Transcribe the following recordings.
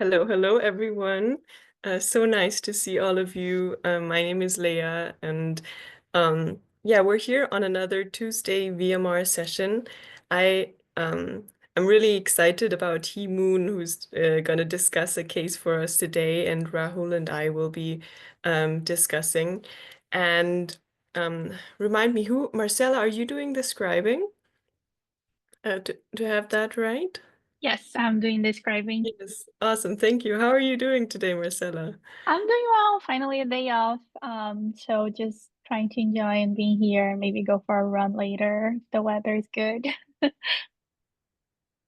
Hello, hello, everyone. So nice to see all of you. My name is Leah, and yeah, we're here on another Tuesday VMR session. I'm really excited about Hee Moon, who's going to discuss a case for us today, and Rahul and I will be discussing. And remind me, who, Marcella, are you doing the scribing? To have that right? Yes, I'm doing the scribing. Yes, awesome. Thank you. How are you doing today, Marcella? I'm doing well. Finally, a day off. So just trying to enjoy and being here. Maybe go for a run later. The weather is good.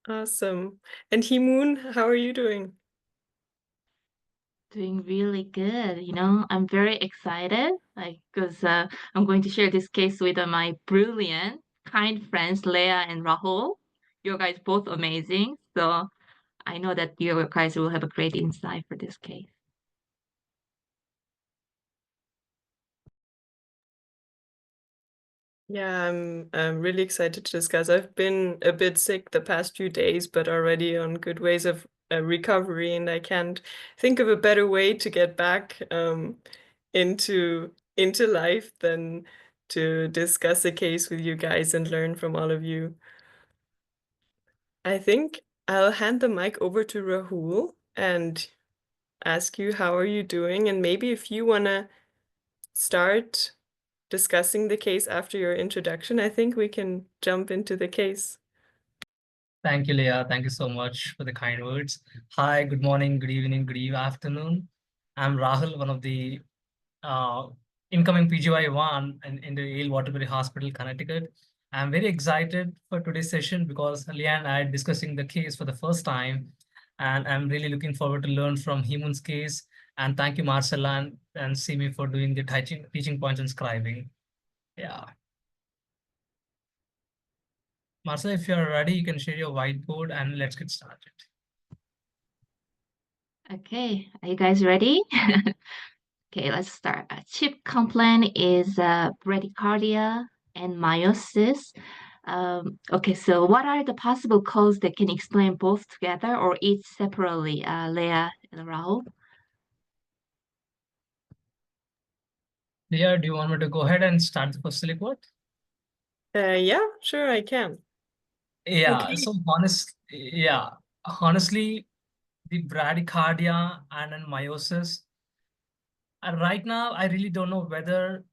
Awesome. And Himoon, how are you doing? Doing really good. I'm very excited, because I'm going to share this case with my brilliant, kind friends, Leah and Rahul. You guys both amazing. So I know that you guys will have a great insight for this case. Yeah, I'm really excited to discuss. I've been a bit sick the past few days, but already on good ways of recovery, and I can't think of a better way to get back into life than to discuss a case with you guys and learn from all of you. I think I'll hand the mic over to Rahul and ask you how are you doing, and maybe if you wanna start discussing the case after your introduction, I think we can jump into the case. Thank you, Leah. Thank you so much for the kind words. Hi, good morning, good evening, good afternoon. I'm Rahul, one of the uh, incoming PGY1 in the Yale Waterbury Hospital, Connecticut. I'm very excited for today's session because Leah and I are discussing the case for the first time, and I'm really looking forward to learn from Himun's case. And thank you, Marcella and Simi, for doing the teaching points and scribing. Yeah. Marcella, if you're ready, you can share your whiteboard and let's get started. Okay, are you guys ready? Okay, let's start. Chief complaint is bradycardia and miosis. Okay, so what are the possible causes that can explain both together or each separately, Leah and Rahul? Leah, do you want me to go ahead and start the first report? Yeah, sure, I can. Yeah, Okay. so honestly, the bradycardia and then meiosis, right now, I really don't know whether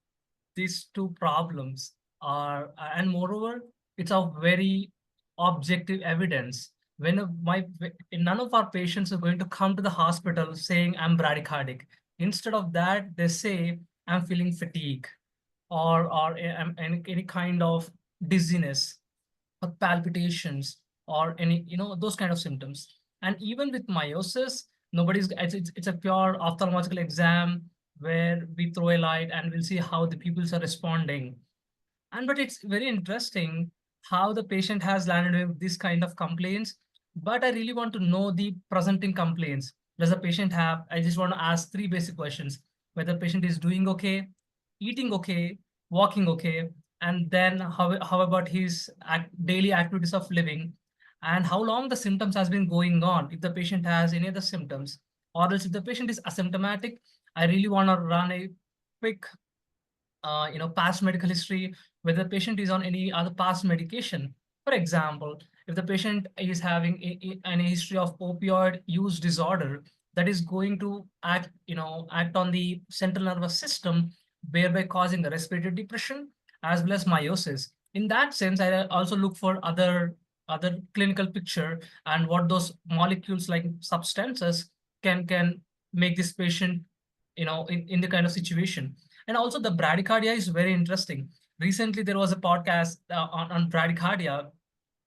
these two problems are, and moreover, it's of very objective evidence. None of our patients are going to come to the hospital saying I'm bradycardic. Instead of that, they say I'm feeling fatigue or any kind of dizziness or palpitations or any, those kind of symptoms. And even with meiosis, it's a pure ophthalmological exam where we throw a light and we'll see how the pupils are responding. But it's very interesting how the patient has landed with this kind of complaints. But I really want to know the presenting complaints. Does the patient have? I just want to ask three basic questions: whether the patient is doing okay, eating okay, walking okay, and then how about his daily activities of living, and how long the symptoms has been going on. If the patient has any other symptoms, or else if the patient is asymptomatic, I really want to run a quick past medical history, whether the patient is on any other past medication. For example, if the patient is having an history of opioid use disorder, that is going to act on the central nervous system, thereby causing a respiratory depression as well as meiosis. In that sense, I also look for other clinical picture and what those molecules like substances can make this patient, in the kind of situation. And also the bradycardia is very interesting. Recently, there was a podcast on bradycardia.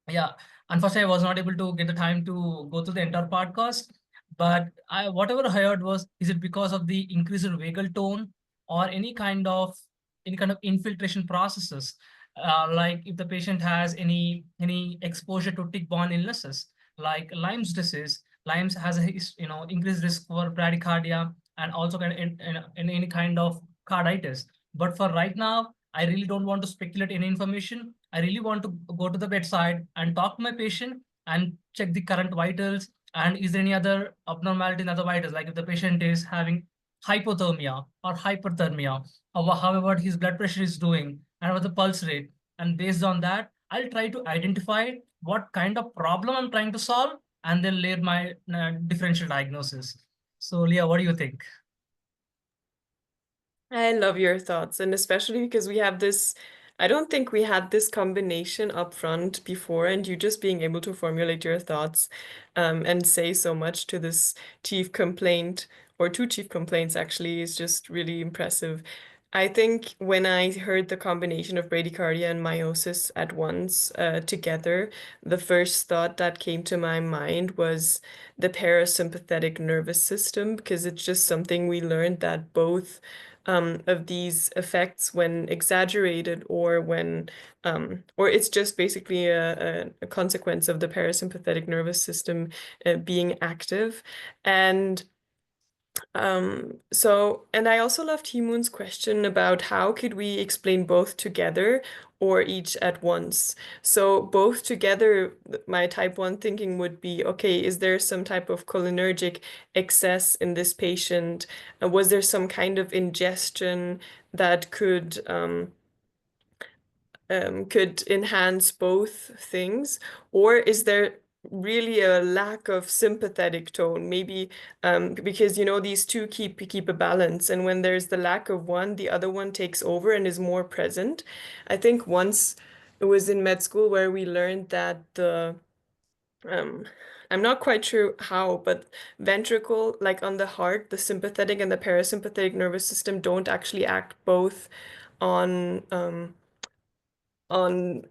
Yeah, unfortunately, I was not able to get the time to go through the entire podcast. But whatever I heard was, is it because of the increased vagal tone or any kind of infiltration processes? Like if the patient has any exposure to tick-borne illnesses like Lyme's disease, Lyme's has increased risk for bradycardia and also in any kind of carditis. But for right now, I really don't want to speculate any information. I really want to go to the bedside and talk to my patient and check the current vitals And is there any other abnormality in other vitals, like if the patient is having hypothermia or hyperthermia, or however his blood pressure is doing, and what the pulse rate. And based on that, I'll try to identify what kind of problem I'm trying to solve and then lay my differential diagnosis. So, Leah, what do you think? I love your thoughts, and especially because we have this, I don't think we had this combination up front before, and you just being able to formulate your thoughts and say so much to this chief complaint, or two chief complaints actually, is just really impressive. I think when I heard the combination of bradycardia and meiosis at once together, the first thought that came to my mind was the parasympathetic nervous system, because it's just something we learned that both of these effects, when exaggerated or when or it's just basically a consequence of the parasympathetic nervous system being active. And and I also loved Himun's question about how could we explain both together or each at once. So both together, my type 1 thinking would be, okay, is there some type of cholinergic excess in this patient? Was there some kind of ingestion that could enhance both things? Or is there really a lack of sympathetic tone? Maybe because these two keep a balance, and when there's the lack of one, the other one takes over and is more present. I think once it was in med school where we learned that um, I'm not quite sure how, but ventricle, like on the heart, the sympathetic and the parasympathetic nervous system don't actually act both on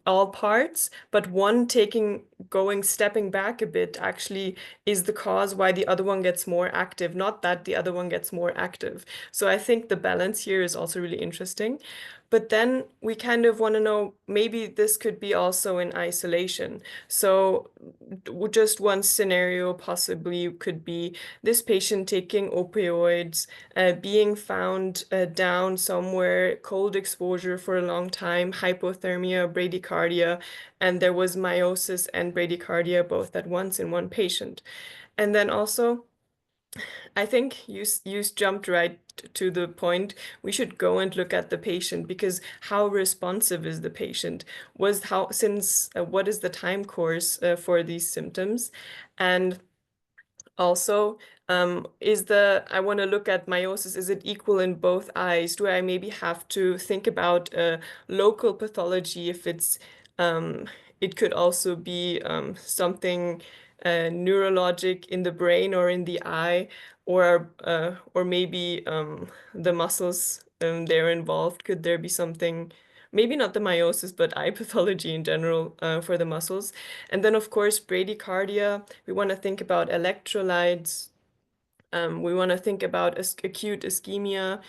all parts, but one stepping back a bit actually is the cause why the other one gets more active, not that the other one gets more active. So I think the balance here is also really interesting. But then we kind of want to know, maybe this could be also in isolation. So just one scenario possibly could be this patient taking opioids, being found down somewhere, cold exposure for a long time, hypothermia, bradycardia, and there was meiosis and bradycardia both at once in one patient. And then also, I think you jumped right to the point. We should go and look at the patient, because how responsive is the patient? What is the time course for these symptoms? And also, I want to look at meiosis, is it equal in both eyes? Do I maybe have to think about local pathology if it could also be something neurologic in the brain or in the eye, or maybe the muscles they're involved. Could there be something, maybe not the meiosis, but eye pathology in general for the muscles? And then, of course, bradycardia, we want to think about electrolytes. We want to think about acute ischemia.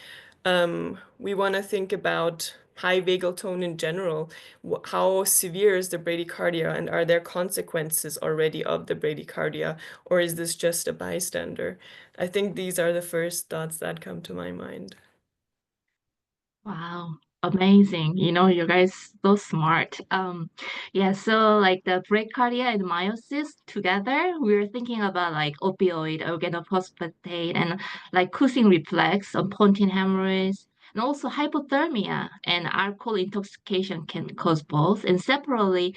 We want to think about high vagal tone in general. How severe is the bradycardia, and are there consequences already of the bradycardia, or is this just a bystander? I think these are the first thoughts that come to my mind. Wow, amazing. You guys so smart. Yeah, so like the bradycardia and meiosis together, we were thinking about like opioid, organophosphatase, and like Cushing reflex, pontine hemorrhage, and also hypothermia and alcohol intoxication can cause both. And separately,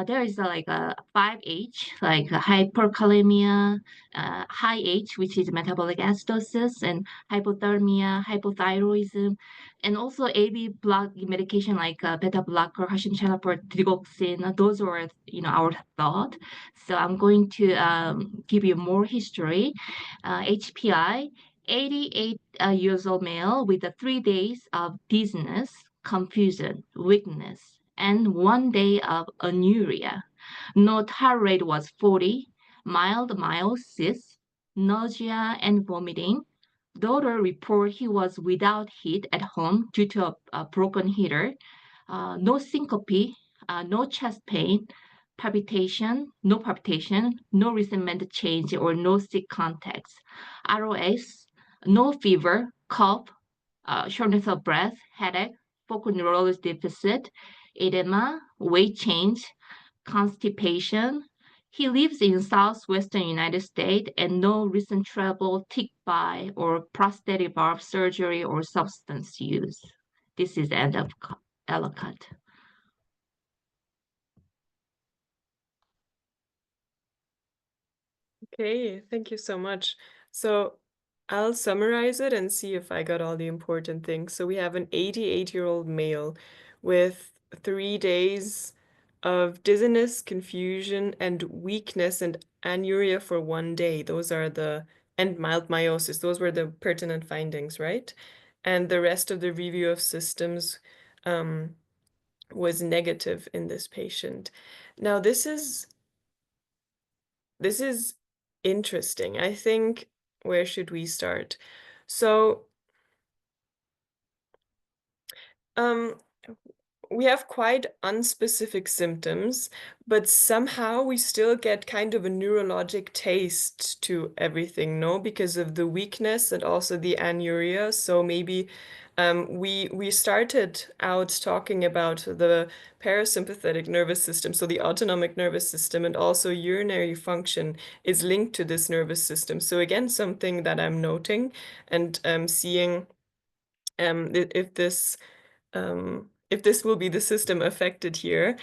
there is like a 5H, like hyperkalemia, high H, which is metabolic acidosis, and hypothermia, hypothyroidism, and also AV block medication like beta blocker, Hashim for digoxin. Those were, our thought. So I'm going to give you more history. HPI, 88 years old male with 3 days of dizziness, confusion, weakness, and 1 day of anuria. Note heart rate was 40, mild miosis, nausea and vomiting. Daughter report he was without heat at home due to a broken heater. No syncope, no chest pain, no palpitation, no recent change or no sick contacts. ROS, no fever, cough, shortness of breath, headache, focal neurology deficit, edema, weight change, constipation, He lives in southwestern United States and no recent travel, TIC-BI, or prosthetic valve surgery or substance use. This is the end of Ellicott. Okay, thank you so much. So I'll summarize it and see if I got all the important things. So we have an 88-year-old male with 3 days of dizziness, confusion, and weakness and anuria for 1 day. Those are and mild miosis. Those were the pertinent findings, right? And the rest of the review of systems was negative in this patient. Now, this is interesting. I think, where should we start? So, um, we have quite unspecific symptoms, but somehow we still get kind of a neurologic taste to everything, no? Because of the weakness and also the anuria. So maybe we started out talking about the parasympathetic nervous system, so the autonomic nervous system, and also urinary function is linked to this nervous system. So again, something that I'm noting and seeing if this will be the system affected here.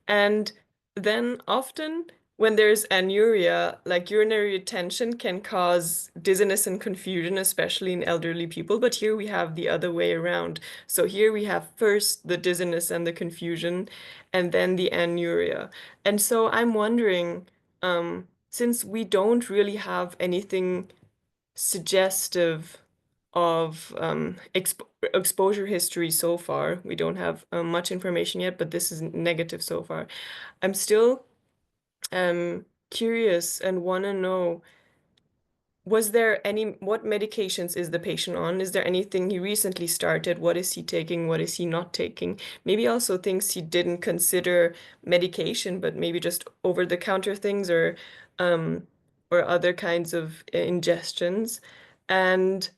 And then often when there's anuria, like urinary retention can cause dizziness and confusion, especially in elderly people. But here we have the other way around. So here we have first the dizziness and the confusion, and then the anuria. And so I'm wondering, since we don't really have anything suggestive of exposure history so far. We don't have much information yet, but this is negative so far. I'm still curious and want to know, what medications is the patient on? Is there anything he recently started? What is he taking? What is he not taking? Maybe also things he didn't consider medication, but maybe just over-the-counter things or other kinds of ingestions. And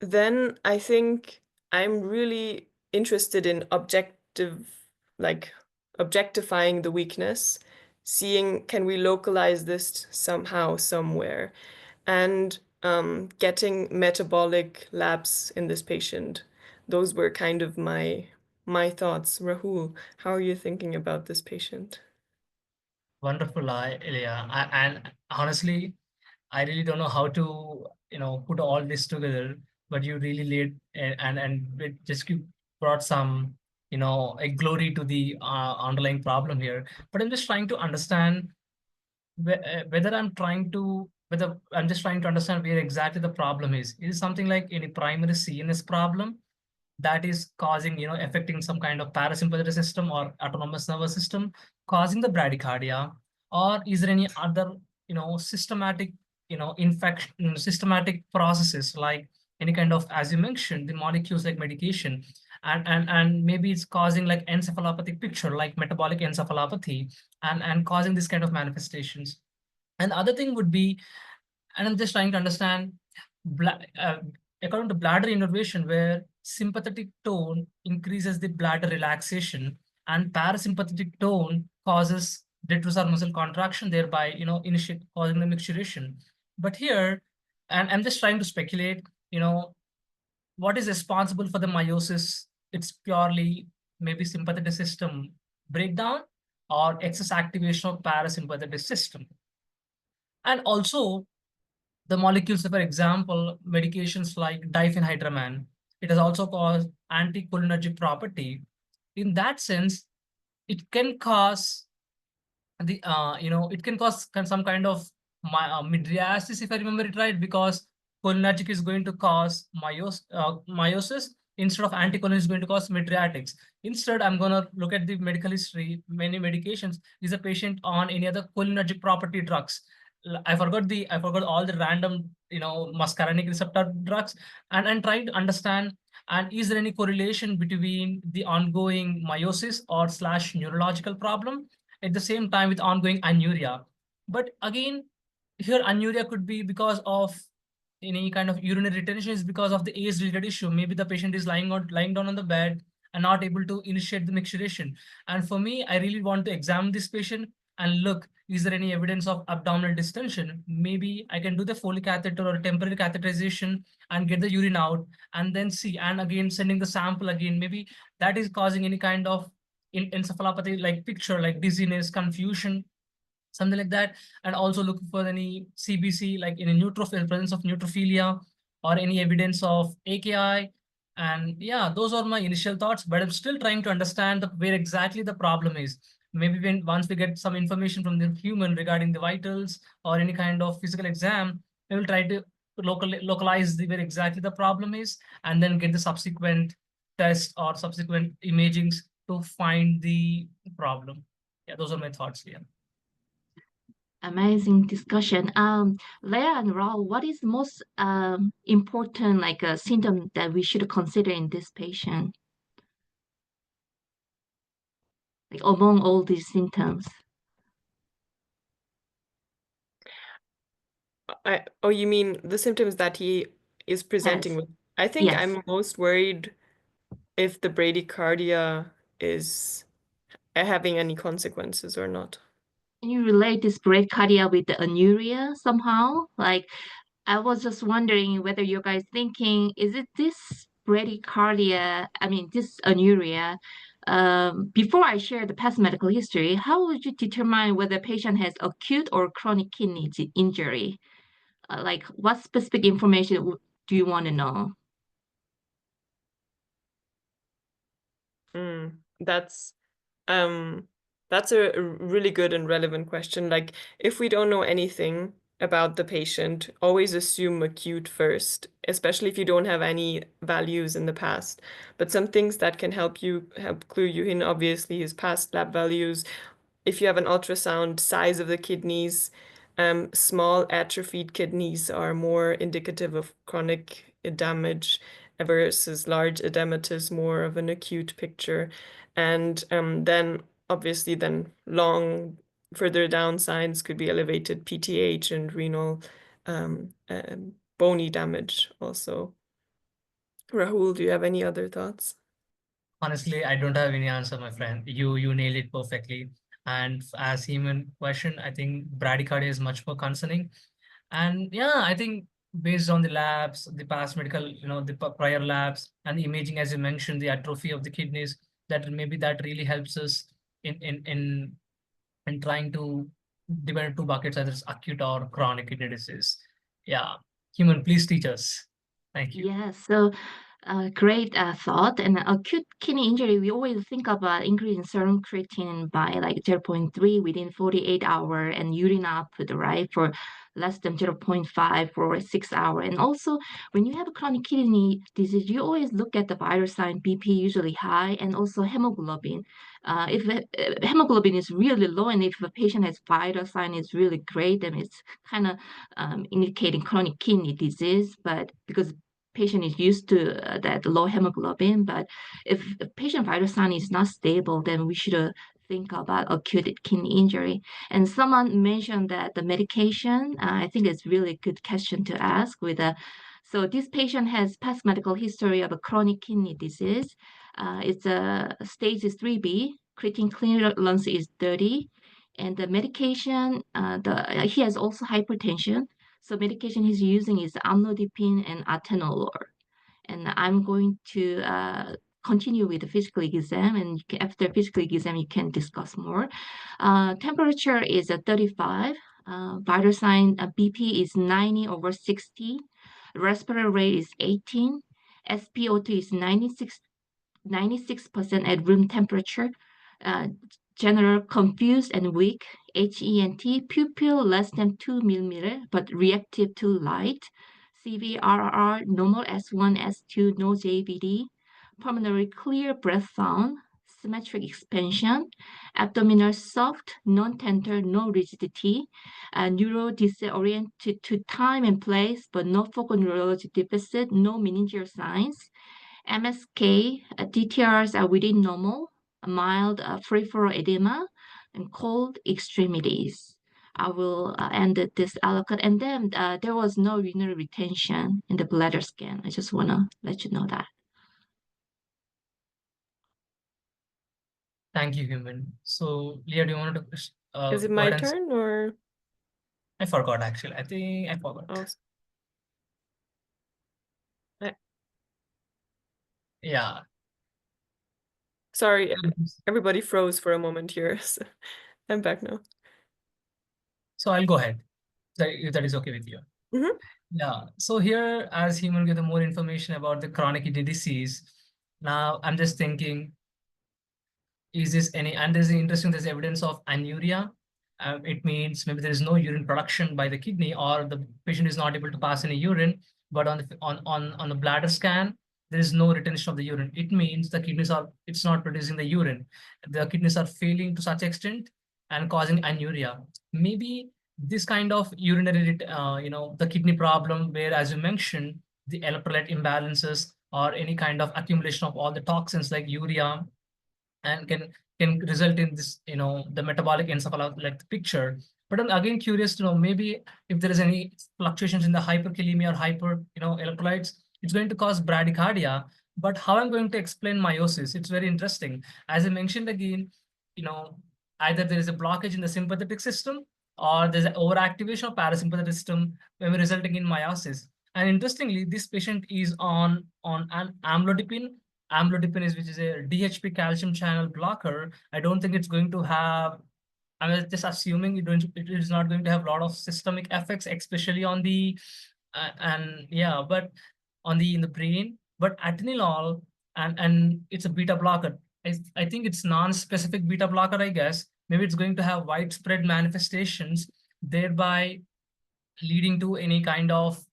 then I think I'm really interested in like objectifying the weakness, seeing can we localize this somehow, somewhere, and getting metabolic labs in this patient. Those were kind of my thoughts. Rahul, how are you thinking about this patient? Wonderful, Ilya. And honestly, I really don't know how to, put all this together, but you really laid and it just you brought some, a glory to the underlying problem here. But I'm just trying to understand whether I'm just trying to understand where exactly the problem is. Is it something like any primary CNS problem that is causing, affecting some kind of parasympathetic system or autonomous nervous system, causing the bradycardia, or is there any other, systematic, infection, systematic processes like any kind of, as you mentioned, the molecules like medication, and maybe it's causing like encephalopathic picture, like metabolic encephalopathy, and causing this kind of manifestations. And the other thing would be, and I'm just trying to understand, according to bladder innervation, where sympathetic tone increases the bladder relaxation and parasympathetic tone causes detrusor muscle contraction, thereby, initiate causing the micturition. But here, and I'm just trying to speculate, what is responsible for the meiosis? It's purely maybe sympathetic system breakdown or excess activation of parasympathetic system. And also, the molecules, for example, medications like diphenhydramine, it has also caused anticholinergic property. In that sense, it can cause it can cause some kind of mydriasis, if I remember it right, because cholinergic is going to cause meiosis. Instead of anticholinergic is going to cause mydriatics. Instead, I'm going to look at the medical history. Many medications. Is a patient on any other cholinergic property drugs? I forgot all the random, muscarinic receptor drugs, and trying to understand, and is there any correlation between the ongoing meiosis or slash neurological problem at the same time with ongoing anuria? But again, here anuria could be because of any kind of urinary retention, is because of the age-related issue. Maybe the patient is lying down on the bed and not able to initiate the micturition. And for me, I really want to examine this patient and look, is there any evidence of abdominal distension? Maybe I can do the Foley catheter or temporary catheterization and get the urine out, and then see, and again sending the sample again. Maybe that is causing any kind of encephalopathy like picture, like dizziness, confusion, something like that. And also look for any CBC, like in a presence of neutrophilia, or any evidence of AKI. And yeah, those are my initial thoughts, but I'm still trying to understand where exactly the problem is. Maybe once we get some information from the human regarding the vitals or any kind of physical exam, we will try to localize where exactly the problem is, and then get the subsequent test or subsequent imagings to find the problem. Yeah, those are my thoughts here. Amazing discussion. Leah and Raul, what is the most important like a symptom that we should consider in this patient? Like among all these symptoms. Oh, you mean the symptoms that he is presenting Yes. with? I think Yes. I'm most worried if the bradycardia is having any consequences or not. Can you relate this bradycardia with the anuria somehow? Like, I was just wondering whether you guys thinking, is it this bradycardia, I mean, this anuria? Before I share the past medical history, how would you determine whether a patient has acute or chronic kidney injury? Like, what specific information do you want to know? That's um that's a really good and relevant question. Like, if we don't know anything about the patient, always assume acute first, especially if you don't have any values in the past. But some things that can help clue you in, obviously, is past lab values. If you have an ultrasound, size of the kidneys, small atrophied kidneys are more indicative of chronic damage versus large edematous, more of an acute picture. And then obviously then long further down signs could be elevated PTH and renal bony damage also. Rahul, do you have any other thoughts? Honestly, I don't have any answer, my friend. You nailed it perfectly. And as human question, I think bradycardia is much more concerning. And yeah, I think based on the labs, the past medical, the prior labs and the imaging, as you mentioned, the atrophy of the kidneys, that maybe that really helps us in trying to divide two buckets, either it's acute or chronic kidney disease. Yeah, human, please teach us. Thank you. Yeah, so great thought. And acute kidney injury, we always think about increasing serum creatinine by like zero point 0.3 within 48 hours and urine output, right, for less than 0.5 for 6 hours. And also, when you have a chronic kidney disease, you always look at the vital sign, BP usually high, and also hemoglobin. If hemoglobin is really low and if a patient has vital sign is really great, then it's kind of indicating chronic kidney disease. But because patient is used to that low hemoglobin, but if the patient vital sign is not stable, then we should think about acute kidney injury. And someone mentioned that the medication, I think it's really good question to ask with so this patient has past medical history of a chronic kidney disease. It's a stage 3B, creatine clearance is 30, and the medication, he has also hypertension. So medication he's using is amlodipine and atenolol. And I'm going to continue with the physical exam, and after physical exam, you can discuss more. Temperature is 35. Vital sign BP is 90 over 60. Respiratory rate is 18. SpO2 is 96% at room temperature. General confused and weak. HENT, pupil less than 2 millimeter, but reactive to light. CVRR, normal S1, S2, no JVD. Pulmonary clear breath sound. Symmetric expansion. Abdominal soft, non-tender, no rigidity. Neuro disoriented to time and place, but no focal neurology deficit, no meningeal signs. MSK, DTRs are within normal, mild peripheral edema, and cold extremities. I will end this allocate. And then there was no urinary retention in the bladder scan. I just want to let you know that. Thank you, Human. So, Leah, do you want to Is it go my ahead and turn or? I forgot actually. I think I forgot. Oh, I- Yeah. sorry, everybody froze for a moment here. So I'm back now. So I'll go ahead, if that is okay with you. Mhm. Yeah. So here, as Human get the more information about the chronic kidney disease, now I'm just thinking, is this any, and there's interesting, there's evidence of anuria. It means maybe there is no urine production by the kidney, or the patient is not able to pass any urine, but on the bladder scan, there is no retention of the urine. It means the kidneys are, it's not producing the urine. The kidneys are failing to such extent and causing anuria. Maybe this kind of urinary, the kidney problem, where, as you mentioned, the electrolyte imbalances or any kind of accumulation of all the toxins like urea, and can result in this, the metabolic encephalographic like the picture. But I'm again curious to know, maybe if there is any fluctuations in the hyperkalemia or hyper, electrolytes, it's going to cause bradycardia. But how I'm going to explain meiosis? It's very interesting. As I mentioned again, you know, either there is a blockage in the sympathetic system, or there's an overactivation of parasympathetic system, maybe resulting in meiosis. And interestingly, this patient is on an amlodipine. Amlodipine is, which is a DHP calcium channel blocker. I don't think it's going to have, I'm just assuming it is not going to have a lot of systemic effects, especially on the, and yeah, but on the, in the brain. But atenolol, and it's a beta blocker. I think it's non-specific beta blocker, I guess. Maybe it's going to have widespread manifestations, thereby leading to any kind of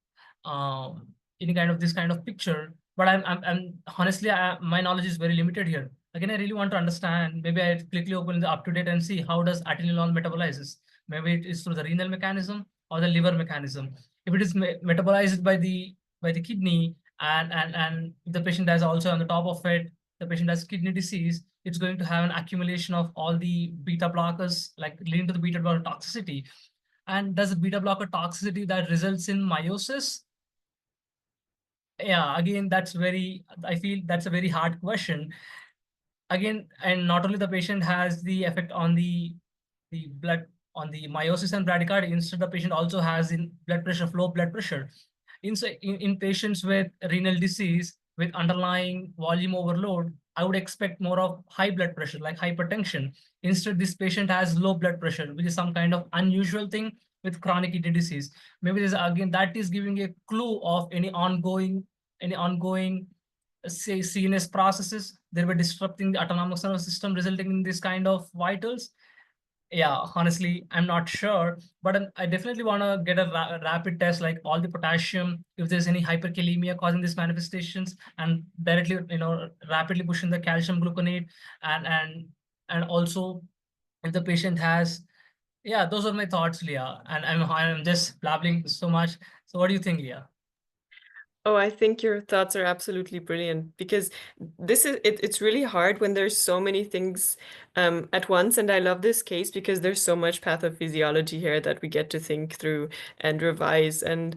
this kind of picture. But I'm honestly, my knowledge is very limited here. Again, I really want to understand. Maybe I quickly open the up to date and see how does atenolol metabolizes. Maybe it is through the renal mechanism or the liver mechanism. If it is metabolized by the kidney, and if the patient has also on the top of it, the patient has kidney disease, it's going to have an accumulation of all the beta blockers, like leading to the beta blocker toxicity. And does a beta blocker toxicity that results in meiosis? Yeah, again, I feel that's a very hard question. Again, and not only the patient has the effect on the blood, on the meiosis and bradycardia, instead the patient also has in blood pressure, low blood pressure. In patients with renal disease with underlying volume overload, I would expect more of high blood pressure, like hypertension. Instead, this patient has low blood pressure, which is some kind of unusual thing with chronic kidney disease. Maybe there's, again, that is giving a clue of any ongoing, say, CNS processes. They were disrupting the autonomic nervous system, resulting in this kind of vitals. Yeah, honestly, I'm not sure, but I definitely want to get a rapid test, like all the potassium, if there's any hyperkalemia causing these manifestations, and directly, rapidly pushing the calcium gluconate, and also if the patient has, yeah, those are my thoughts, Leah, and I'm just blabbling so much. So what do you think, Leah? Oh, I think your thoughts are absolutely brilliant because it's really hard when there's so many things at once. And I love this case because there's so much pathophysiology here that we get to think through and revise. And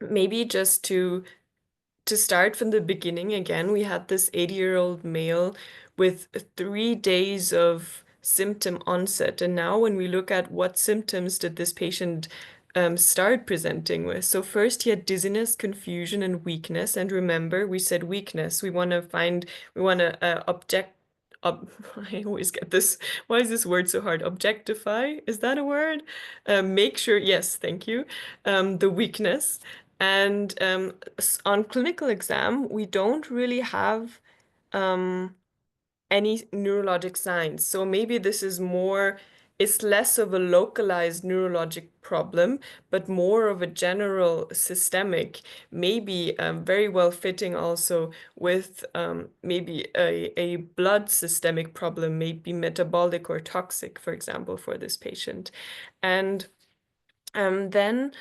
maybe just to start from the beginning again, we had this 80-year-old male with 3 days of symptom onset. And now when we look at what symptoms did this patient start presenting with. So first he had dizziness, confusion, and weakness. And remember, we said weakness. We want to object. I always get this. Why is this word so hard? Objectify? Is that a word? Make sure, yes, thank you. The weakness. And on clinical exam, we don't really have any neurologic signs. So maybe this is more, it's less of a localized neurologic problem, but more of a general systemic, maybe very well fitting also with maybe a blood systemic problem, maybe metabolic or toxic, for example, for this patient. And then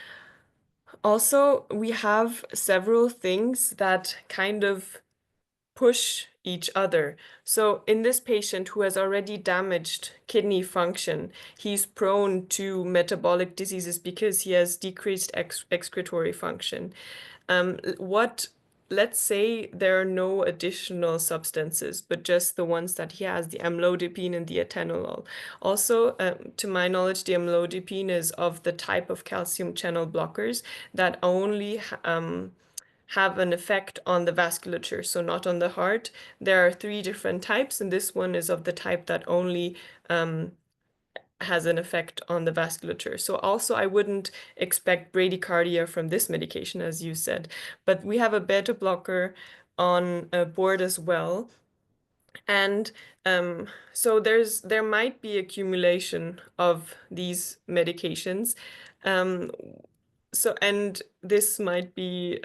also, we have several things that kind of push each other. So in this patient who has already damaged kidney function, he's prone to metabolic diseases because he has decreased excretory function. What let's say there are no additional substances, but just the ones that he has, the amlodipine and the atenolol. Also, to my knowledge, the amlodipine is of the type of calcium channel blockers that only have an effect on the vasculature, so not on the heart. There are 3 different types, and this one is of the type that only has an effect on the vasculature. So also I wouldn't expect bradycardia from this medication, as you said, but we have a beta blocker on board as well. And so there might be accumulation of these medications. Um, and this might be,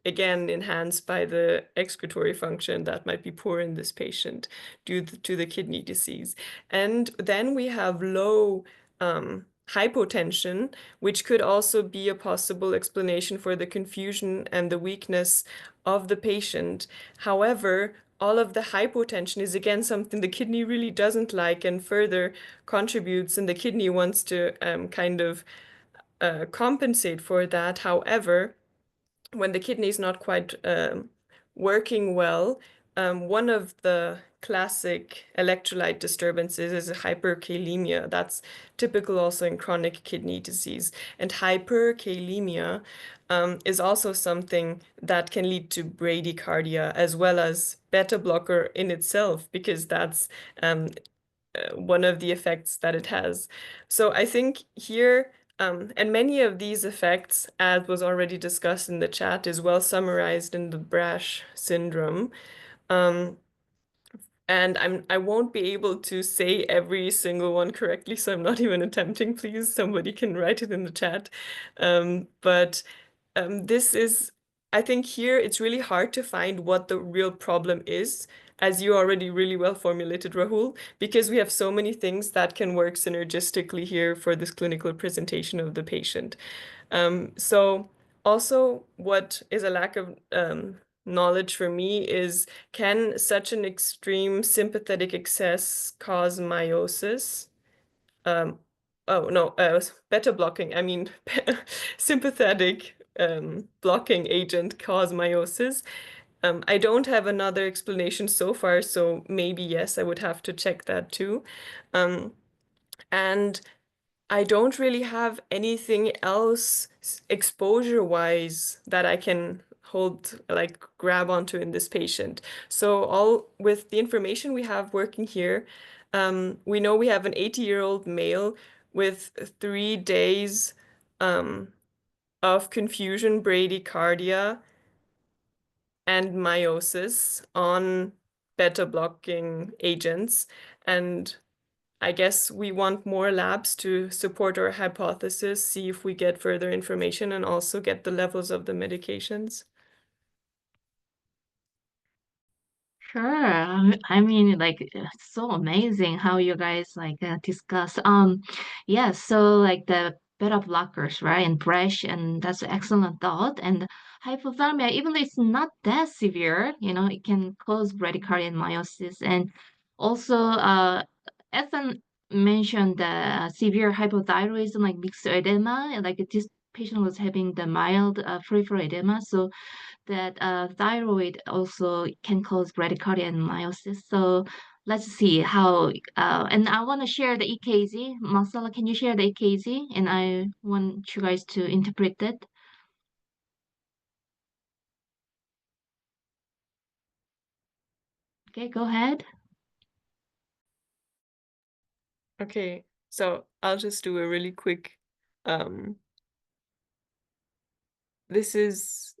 again, enhanced by the excretory function that might be poor in this patient due to the kidney disease. And then we have low hypotension, which could also be a possible explanation for the confusion and the weakness of the patient. However, all of the hypotension is again something the kidney really doesn't like and further contributes, and the kidney wants to kind of compensate for that. However, when the kidney is not quite working well, one of the classic electrolyte disturbances is hyperkalemia. That's typical also in chronic kidney disease. And hyperkalemia is also something that can lead to bradycardia as well as beta blocker in itself, because that's one of the effects that it has. So I think here, and many of these effects, as was already discussed in the chat, is well summarized in the Brash syndrome. And I won't be able to say every single one correctly, so I'm not even attempting. Please, somebody can write it in the chat. But this is, I think here it's really hard to find what the real problem is, as you already really well formulated, Rahul, because we have so many things that can work synergistically here for this clinical presentation of the patient. So also what is a lack of knowledge for me is, can such an extreme sympathetic excess cause miosis? Oh no, beta blocking, I mean sympathetic blocking agent cause meiosis. I don't have another explanation so far, so maybe yes, I would have to check that too. And I don't really have anything else exposure-wise that I can hold, like grab onto in this patient. So all with the information we have working here, we know we have an 80-year-old male with 3 days of confusion, bradycardia, and meiosis on beta blocking agents. And I guess we want more labs to support our hypothesis, see if we get further information and also get the levels of the medications. Sure. I mean, like, it's so amazing how you guys like discuss. Yeah. So like the beta blockers, right, and Bresh, and that's an excellent thought. And hypothermia, even though it's not that severe, it can cause bradycardia and meiosis. And also, Ethan mentioned the severe hypothyroidism, like mixed edema. Like this patient was having the mild peripheral edema, so that thyroid also can cause bradycardia and meiosis. So let's see how, and I want to share the EKG. Marcella, can you share the EKG? And I want you guys to interpret it. Okay, go ahead. Okay, so I'll just do a really quick, this is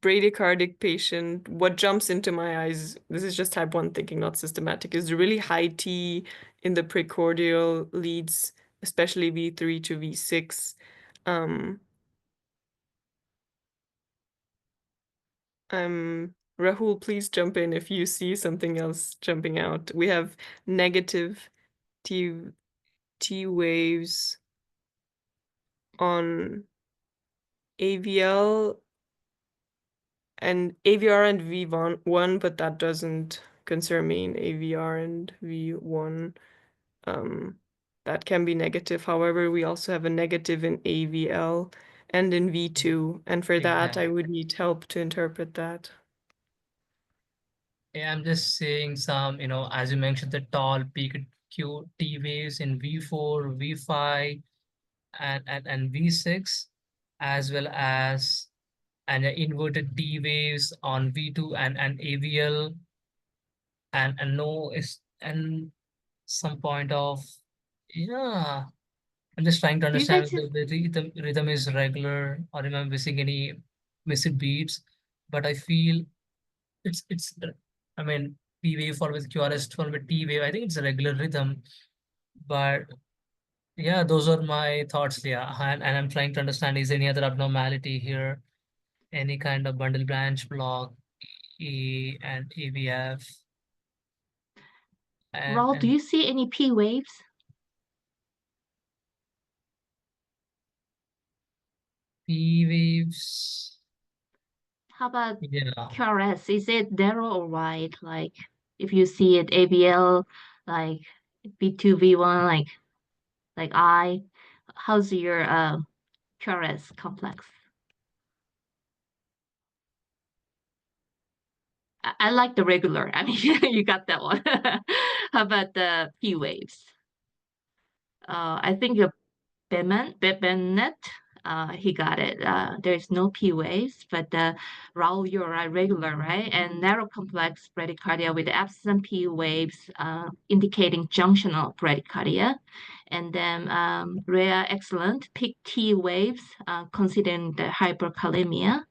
bradycardic patient. What jumps into my eyes, this is just type 1 thinking, not systematic, is really high T in the precordial leads, especially V3 to V6. Rahul, please jump in if you see something else jumping out. We have negative T waves on AVL and AVR and V1, but that doesn't concern me in AVR and V1. That can be negative. However, we also have a negative in AVL end in V2. And for that, I Exactly. would need help to interpret that. Yeah, I'm just saying some, as you mentioned, the tall peak T waves in V4, V5, and V6, as well as inverted T waves on V2 and AVL, and no is and some point of, yeah. I'm just trying to Do you understand guys if the rhythm is regular or am I missing any missing beats. But I feel it's I mean P wave for with QRS 12 with T wave. I think it's a regular rhythm. But yeah, those are my thoughts. Yeah, and I'm trying to understand is any other abnormality here, any kind of bundle branch block, E and AVF, and Raul, do and you see any P waves? P waves. How about Yeah. QRS? Is it narrow or wide? Like if you see it ABL, like V2, V1, like I, how's your QRS complex? I like the regular. I mean, you got that one. How about the P waves? I think your Bennett, he got it. There's no P waves, but Raul, you're a regular, right? And narrow complex bradycardia with absent P waves, indicating junctional bradycardia. And then rare excellent peak T waves, considering the hyperkalemia.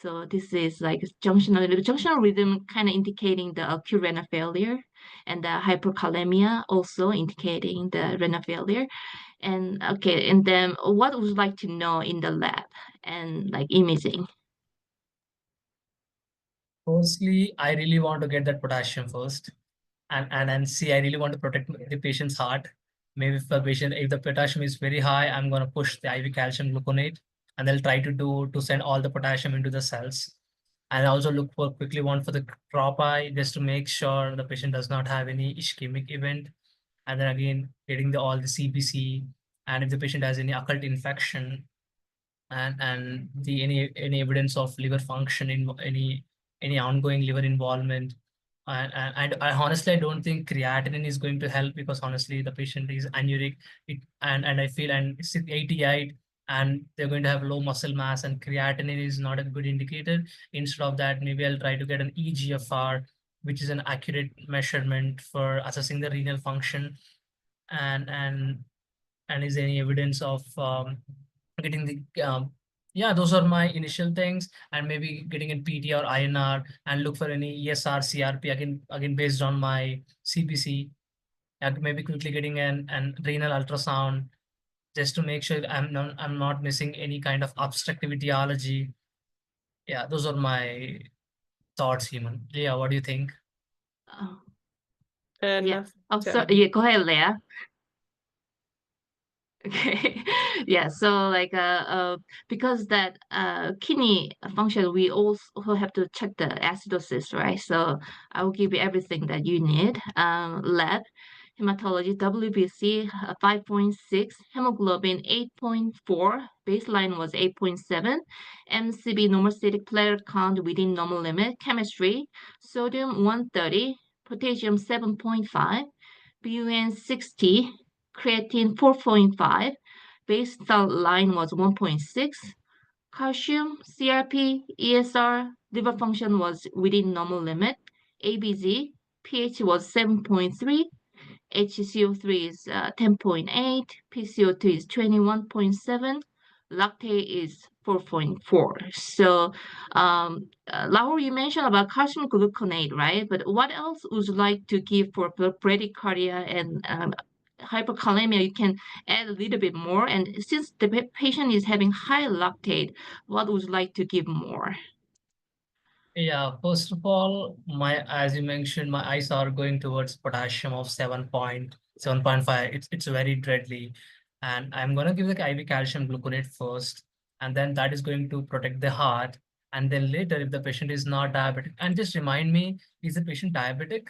So this is like junctional rhythm kind of indicating the acute renal failure, and the hyperkalemia also indicating the renal failure. And okay, and then what would you like to know in the lab and like imaging? Firstly, I really want to get that potassium first, and see. I really want to protect the patient's heart. Maybe if the potassium is very high, I'm gonna push the IV calcium gluconate, and they'll try to send all the potassium into the cells. And also look for quickly one for the drop eye just to make sure the patient does not have any ischemic event. And then again, getting all the CBC, and if the patient has any occult infection, and the any evidence of liver function in any ongoing liver involvement. And I honestly I don't think creatinine is going to help, because honestly the patient is anuric. And I feel and it's 88, and they're going to have low muscle mass, and creatinine is not a good indicator. Instead of that, maybe I'll try to get an EGFR, which is an accurate measurement for assessing the renal function. And and and is there any evidence of getting the yeah, those are my initial things. And maybe getting in PT or INR, and look for any ESR CRP again based on my CBC. And maybe quickly getting an renal ultrasound just to make sure I'm not missing any kind of obstructive etiology. Yeah, those are my thoughts, human. Yeah, what do you think? Oh, yeah. Nothing Oh, to so add. yeah, go ahead, Leah. Okay. Yeah. So like because that kidney function, we also have to check the acidosis, right? So I will give you everything that you need. Lab, hematology, WBC 5.6, hemoglobin 8.4, baseline was 8.7, MCB normocytic platelet count within normal limit, chemistry, sodium 130, potassium 7.5, BUN 60, creatine 4.5, baseline was 1.6, calcium, CRP, ESR, liver function was within normal limit, ABZ, pH was 7.3, HCO3 is 10.8, PCO2 is 21.7, lactate is 4.4. So, Laura, you mentioned about calcium gluconate, right? But what else would you like to give for bradycardia and hyperkalemia? You can add a little bit more. And since the patient is having high lactate, what would you like to give more? Yeah, first of all, as you mentioned, my eyes are going towards potassium of 7.5. It's very deadly. And I'm gonna give the IV calcium gluconate first, and then that is going to protect the heart. And then later, if the patient is not diabetic, and just remind me, is the patient diabetic?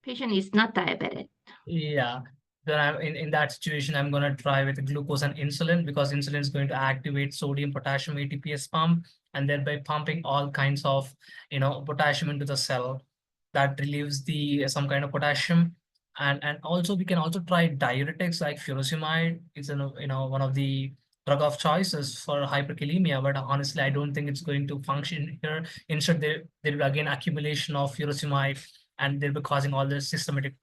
Patient is not diabetic. Yeah, then I'm in that situation, I'm going to try with glucose and insulin, because insulin is going to activate sodium potassium ATPase pump, and thereby pumping all kinds of potassium into the cell that relieves the some kind of potassium. And also we can also try diuretics like furosemide. It's one of the drug of choices for hyperkalemia, but honestly I don't think it's going to function here. Instead, there will again accumulation of furosemide, and they'll be causing all this systemic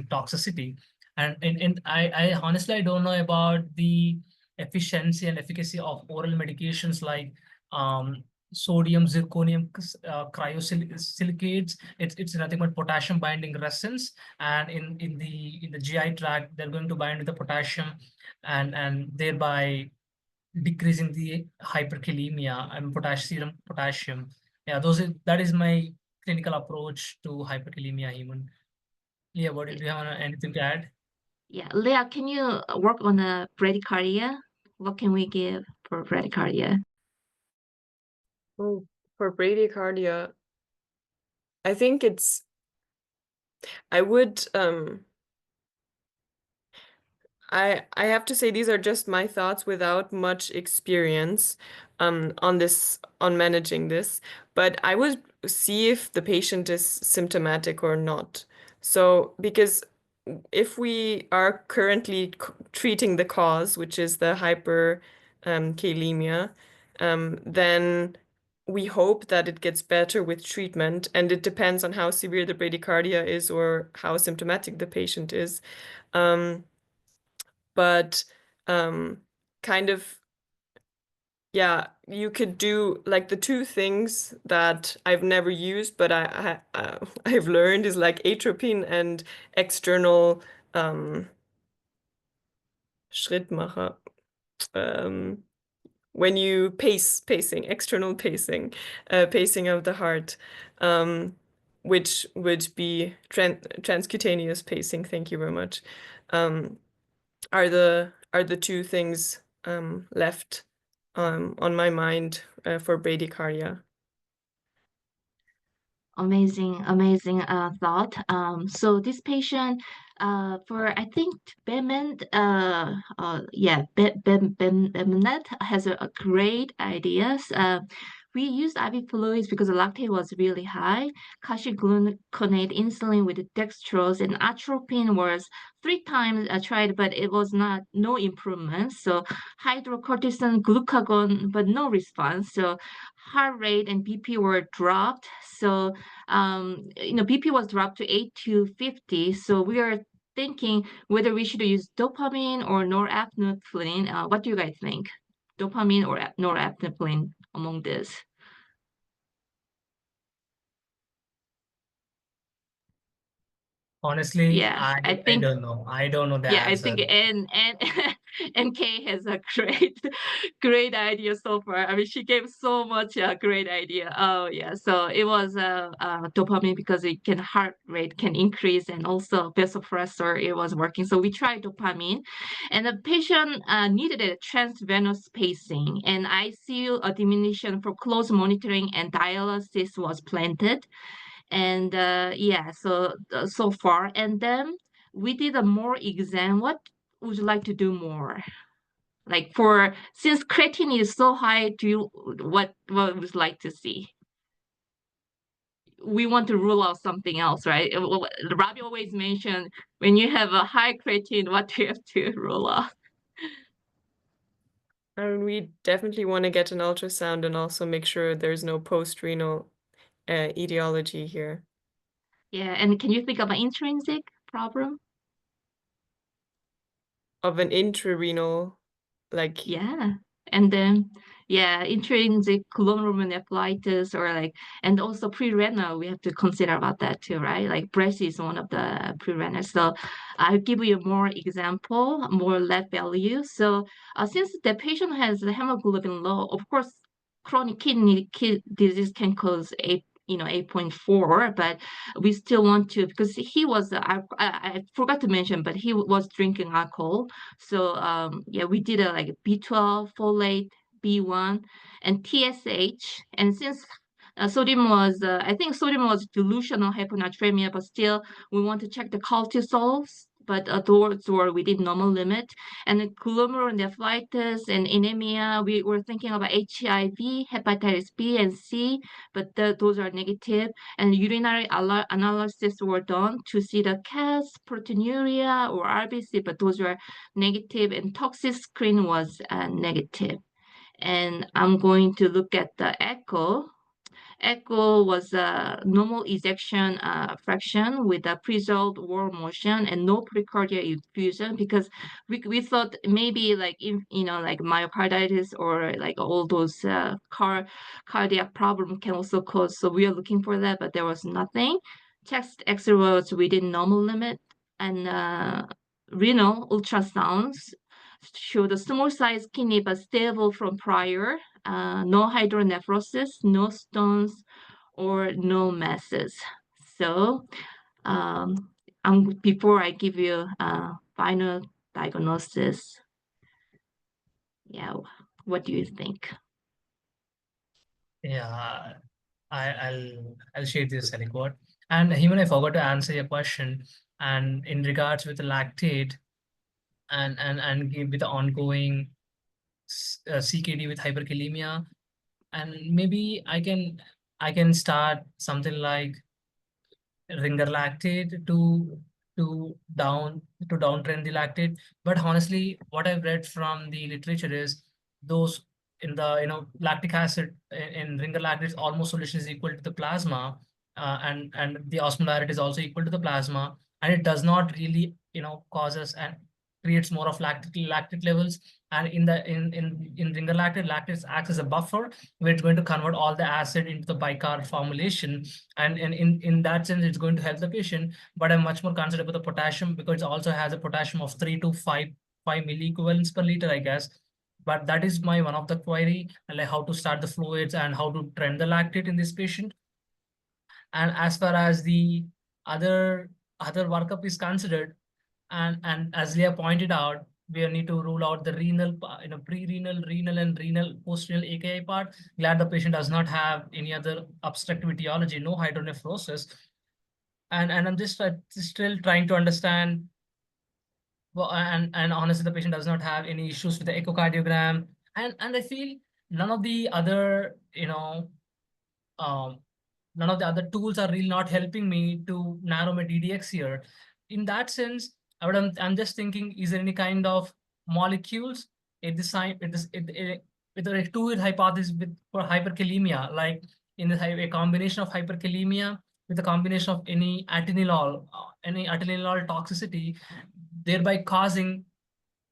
toxicity. And I honestly I don't know about the efficiency and efficacy of oral medications like um sodium zirconium cryosilicates. It's nothing but potassium binding resins, and in the GI tract they're going to bind with the potassium, and thereby decreasing the hyperkalemia and potassium. Yeah, that is my clinical approach to hyperkalemia human. Yeah, what do you have anything to add? Yeah, Leah, can you work on the bradycardia? What can we give for bradycardia? Oh, for bradycardia, I think I would I have to say these are just my thoughts without much experience on managing this, but I would see if the patient is symptomatic or not. So because if we are currently treating the cause, which is the kalemia, then we hope that it gets better with treatment, and it depends on how severe the bradycardia is or how symptomatic the patient is. But kind of, yeah, you could do like the two things that I've never used, but I've learned is like atropine and external Schrittmacher. Um, when you external pacing of the heart, um, which would be transcutaneous pacing. Thank you very much. Um, are the two things left on my mind for bradycardia. Amazing thought. So this patient, for I think Bemenet has a great ideas. We used IV fluids because the lactate was really high. Calcium-gluconate insulin with dextrose and atropine was 3 times tried, but it was no improvement. So hydrocortisone, glucagon, but no response. So heart rate and BP were dropped. So BP was dropped to 8 to 50. So we are thinking whether we should use dopamine or norepinephrine. What do you guys think? Dopamine or norepinephrine among this? Honestly, Yeah, I I I think don't know. I don't know the Yeah, I answer. think and and Kay has a great idea so far. I mean, she gave so much great idea. Oh yeah, so it was dopamine because it can heart rate can increase and also vasopressor it was working. So we tried dopamine, and the patient needed a transvenous pacing and ICU diminution for close monitoring and dialysis was planted. And yeah, so far, and then we did a more exam. What would you like to do more? Like for since creatine is so high, do you what would you like to see? We want to rule out something else, right? Robbie always mentioned when you have a high creatine, what do you have to rule out? And we definitely want to get an ultrasound and also make sure there's no post-renal etiology here. Yeah, and can you think of an intrinsic problem? Of an intrarenal, Yeah. And then, yeah, intrinsic glomerulonephritis or and also pre-renal, we have to consider about that too, right? Like breast is one of the pre-renal. So I'll give you more example, more lab value. So since the patient has the hemoglobin low, of course, chronic kidney disease can cause 8.4, but we still want to because he was I forgot to mention, but he was drinking alcohol. So yeah, we did a like B12, folate, B1, and TSH. And since sodium was, I think sodium was delusional hyponatremia, but still we want to check the cortisols but those were within normal limit. And glomerulonephritis and anemia, we were thinking about HIV, hepatitis B and C, but those are negative. And urinary analysis were done to see the CAS, proteinuria, or RBC, but those were negative, and toxic screen was negative. And I'm going to look at the echo. Echo was a normal ejection fraction with a preserved wall motion and no precardial effusion, because we thought maybe like like myocarditis or like all those cardiac problem can also cause. So we are looking for that, but there was nothing. Chest X-ray was within normal limit, and renal ultrasounds showed a small size kidney but stable from prior, no hydronephrosis, no stones, or no masses. So before I give you a final diagnosis, yeah, what do you think? Yeah, I'll share this report. And Heman, I forgot to answer your question. And in regards with the lactate and with the ongoing CKD with hyperkalemia, and maybe I can start something like ringer lactate to downtrend the lactate. But honestly, what I've read from the literature is those in the lactic acid in ringer lactate almost solution is equal to the plasma, and the osmolarity is also equal to the plasma, and it does not really cause us and creates more of lactic levels. And in ringer lactate acts as a buffer where it's going to convert all the acid into the bicarb formulation, and in that sense it's going to help the patient. But I'm much more concerned about the potassium, because it also has a potassium of 3 to 5 milliequivalents per liter, I guess. But that is my one of the query, like how to start the fluids and how to trend the lactate in this patient. And as far as the other workup is considered, and as Leah pointed out, we need to rule out the renal, pre-renal, renal, and renal post-renal AKI part. Glad the patient does not have any other obstructive etiology, no hydronephrosis. And I'm just still trying to understand. Well, and honestly, the patient does not have any issues with the echocardiogram, and I feel none of the other um, none of the other tools are really not helping me to narrow my DDX here. In that sense, I'm just thinking, is there any kind of molecules at this time, with a two-hit hypothesis for hyperkalemia, like in a combination of hyperkalemia with a combination of any atenolol toxicity, thereby causing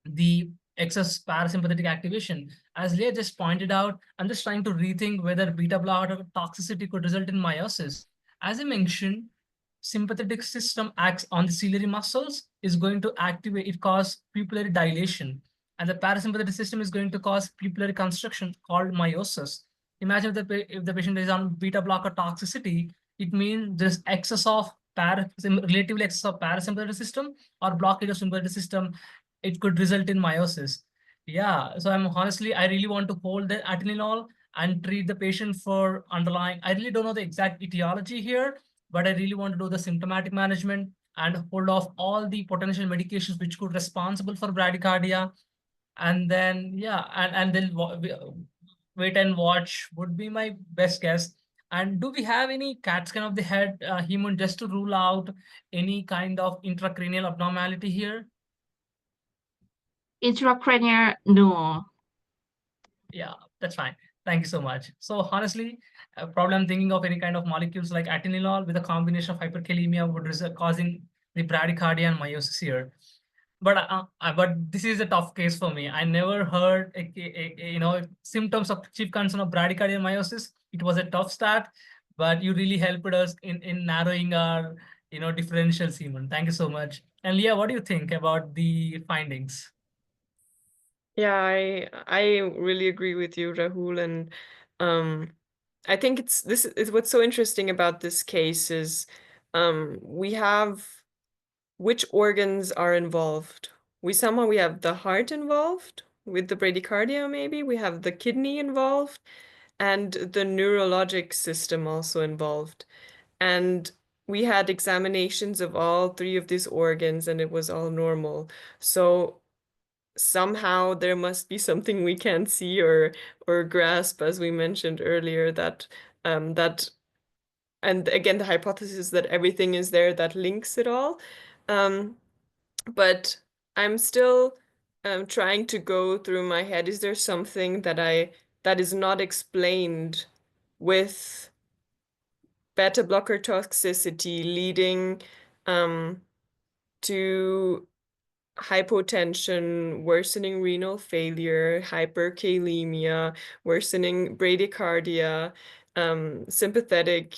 the excess parasympathetic activation. As Leah just pointed out, I'm just trying to rethink whether beta blocker toxicity could result in meiosis. As I mentioned, sympathetic system acts on the ciliary muscles, is going to activate, it cause pupillary dilation. And the parasympathetic system is going to cause pupillary constriction called meiosis. Imagine if the patient is on beta blocker toxicity, it means there's excess of relatively excess of parasympathetic system or blockage of sympathetic system. It could result in meiosis. Yeah, so I really want to hold the atenolol and treat the patient for underlying. I really don't know the exact etiology here, but I really want to do the symptomatic management and hold off all the potential medications which could responsible for bradycardia. And then, yeah, and then wait and watch would be my best guess. And do we have any CAT scan of the head, Heman, just to rule out any kind of intracranial abnormality here? Intracranial, no. Yeah, that's fine. Thank you so much. So honestly, probably I'm thinking of any kind of molecules like atenolol with a combination of hyperkalemia would result causing the bradycardia and meiosis here. But this is a tough case for me. I never heard symptoms of chief concern of bradycardia and meiosis. It was a tough start, but you really helped us in narrowing our differential semen. Thank you so much. And Leah, what do you think about the findings? Yeah, I really agree with you, Rahul, and I think this is what's so interesting about this case is we have which organs are involved. We have the heart involved with the bradycardia, maybe we have the kidney involved, and the neurologic system also involved. And we had examinations of all three of these organs and it was all normal. So somehow there must be something we can't see or grasp, as we mentioned earlier, that and again the hypothesis that everything is there that links it all. But I'm still trying to go through my head. Is there something that is not explained with beta blocker toxicity leading to hypotension, worsening renal failure, hyperkalemia, worsening bradycardia, sympathetic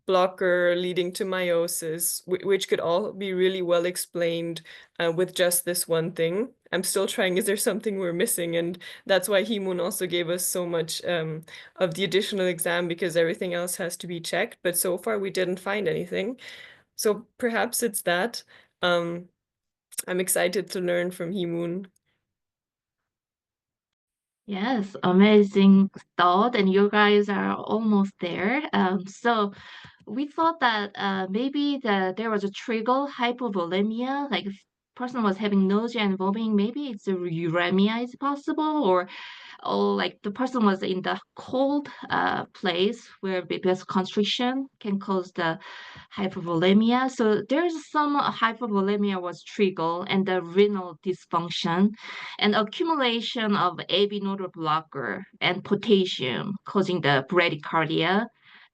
blocker leading to miosis, which could all be really well explained with just this one thing. I'm still trying, is there something we're missing? And that's why Himun also gave us so much of the additional exam, because everything else has to be checked. But so far we didn't find anything. So perhaps it's that. I'm excited to learn from Himun. Yes, amazing thought, and you guys are almost there. So we thought that maybe there was a trigger hypovolemia, like if person was having nausea and vomiting, maybe it's a uremia is possible, or like the person was in the cold place where vasoconstriction can cause the hypovolemia. So there's some hypovolemia was triggered and the renal dysfunction and accumulation of AV nodal blocker and potassium causing the bradycardia,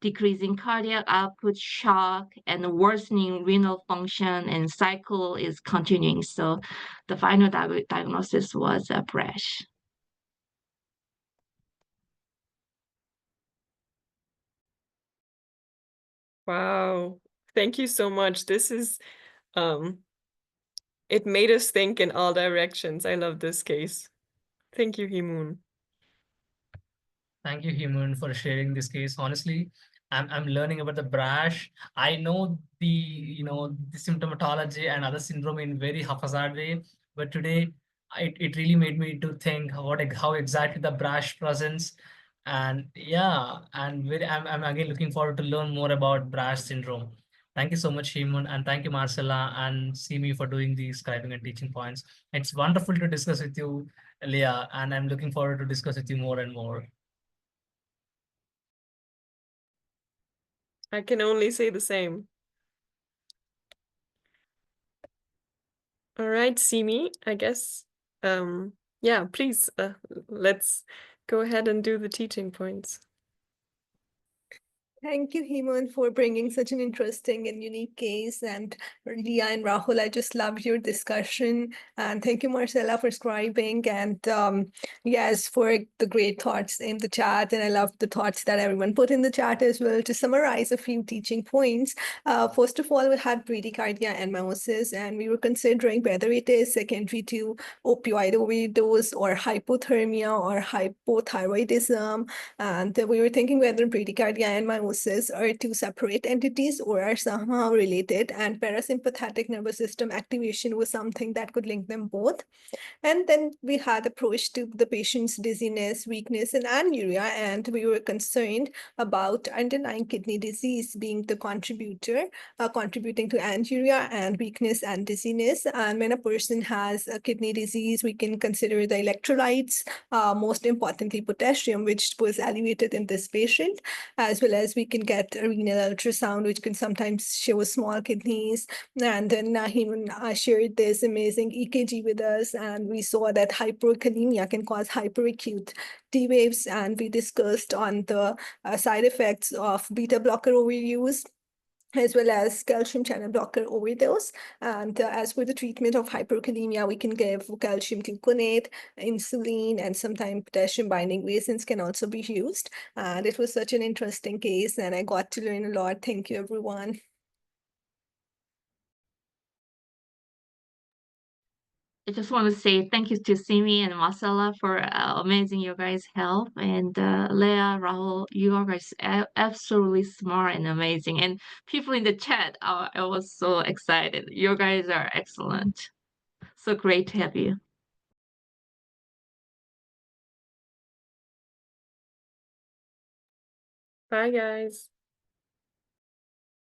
decreasing cardiac output, shock, and worsening renal function, and cycle is continuing. So the final diagnosis was a brash. Wow. Thank you so much. This is, it made us think in all directions. I love this case. Thank you, Himun. Thank you, Himun, for sharing this case. Honestly, I'm learning about the brash. I know the symptomatology and other syndrome in very haphazard way, but today it really made me to think how exactly the brash presents. And yeah, and I'm again looking forward to learn more about brash syndrome. Thank you so much, Himun, and thank you, Marcella and Simi, for doing the scribing and teaching points. It's wonderful to discuss with you, Leah, and I'm looking forward to discuss with you more and more. I can only say the same. All right, Simi, I guess. Yeah, please, let's go ahead and do the teaching points. Thank you, Heman, for bringing such an interesting and unique case. And Leah and Rahul, I just loved your discussion. And thank you, Marcella, for scribing. And yes, for the great thoughts in the chat. And I love the thoughts that everyone put in the chat as well. To summarize a few teaching points, first of all, we had bradycardia and miosis, and we were considering whether it is secondary to opioid overdose or hypothermia or hypothyroidism. And we were thinking whether bradycardia and miosis are two separate entities or are somehow related, and parasympathetic nervous system activation was something that could link them both. And then we had approach to the patient's dizziness, weakness, and anuria, and we were concerned about underlying kidney disease being the contributor, contributing to anuria and weakness and dizziness. And when a person has a kidney disease, we can consider the electrolytes, most importantly potassium, which was elevated in this patient, as well as we can get a renal ultrasound, which can sometimes show small kidneys. And then he shared this amazing EKG with us, and we saw that hyperkalemia can cause hyperacute T waves, and we discussed on the side effects of beta blocker overuse as well as calcium channel blocker overdose. And as for the treatment of hyperkalemia, we can give calcium gluconate, insulin, and sometimes potassium binding resins can also be used. And it was such an interesting case, and I got to learn a lot. Thank you, everyone. I just want to say thank you to Simi and Marcella for amazing you guys' help. And Leah, Rahul, you are guys absolutely smart and amazing. And people in the chat, I was so excited. You guys are excellent. So great to have you. Bye, guys.